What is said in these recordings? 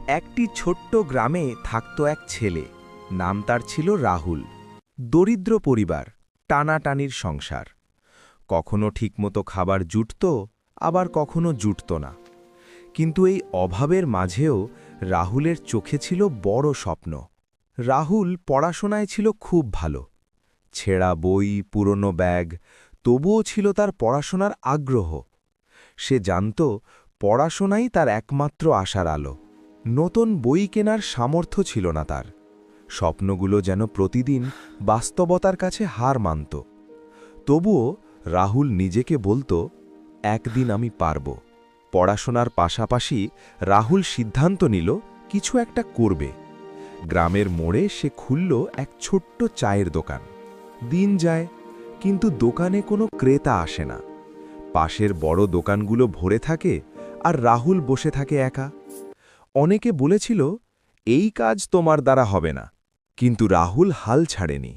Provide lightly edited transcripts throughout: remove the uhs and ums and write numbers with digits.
একটি ছোট্ট গ্রামে থাকত এক ছেলে, নাম তার ছিল রাহুল। দরিদ্র পরিবার, টানাটানির সংসার। কখনো ঠিকমতো খাবার জুটত, আবার কখনো জুটত না। কিন্তু এই অভাবের মাঝেও রাহুলের চোখে ছিল বড় স্বপ্ন। রাহুল পড়াশোনায় ছিল খুব ভালো। ছেঁড়া বই, পুরনো ব্যাগ, তবুও ছিল তার পড়াশোনার আগ্রহ। সে জানত পড়াশোনাই তার একমাত্র আশার আলো। নতুন বই কেনার সামর্থ্য ছিল না তার। স্বপ্নগুলো যেন প্রতিদিন বাস্তবতার কাছে হার মানত। তবুও রাহুল নিজেকে বলতো, একদিন আমি পারব। পড়াশোনার পাশাপাশি রাহুল সিদ্ধান্ত নিল কিছু একটা করবে। গ্রামের মোড়ে সে খুলল এক ছোট্ট চায়ের দোকান। দিন যায়, কিন্তু দোকানে কোনো ক্রেতা আসে না। পাশের বড় দোকানগুলো ভরে থাকে, আর রাহুল বসে থাকে একা। অনেকে বলেছিল, এই কাজ তোমার দ্বারা হবে না, কিন্তু রাহুল হাল ছাড়েনি।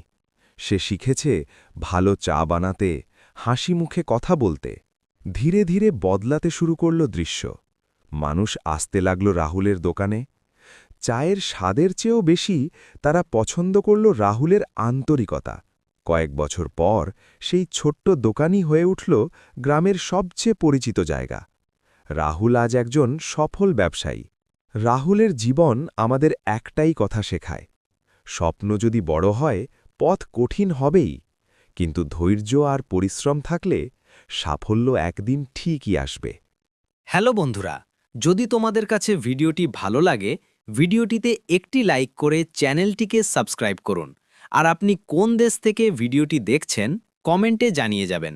সে শিখেছে ভালো চা বানাতে, হাসি মুখে কথা বলতে। ধীরে ধীরে বদলাতে শুরু করল দৃশ্য। মানুষ আসতে লাগল রাহুলের দোকানে। চায়ের স্বাদের চেয়েও বেশি তারা পছন্দ করল রাহুলের আন্তরিকতা। কয়েক বছর পর সেই ছোট্ট দোকানই হয়ে উঠল গ্রামের সবচেয়ে পরিচিত জায়গা। রাহুল আজ একজন সফল ব্যবসায়ী। রাহুলের জীবন আমাদের একটাই কথা শেখায়, স্বপ্ন যদি বড় হয়, পথ কঠিন হবেই, কিন্তু ধৈর্য আর পরিশ্রম থাকলে সাফল্য একদিন ঠিকই আসবে। হ্যালো বন্ধুরা, যদি তোমাদের কাছে ভিডিওটি ভালো লাগে, ভিডিওটিতে একটি লাইক করে চ্যানেলটিকে সাবস্ক্রাইব করুন। আর আপনি কোন দেশ থেকে ভিডিওটি দেখছেন, কমেন্টে জানিয়ে যাবেন।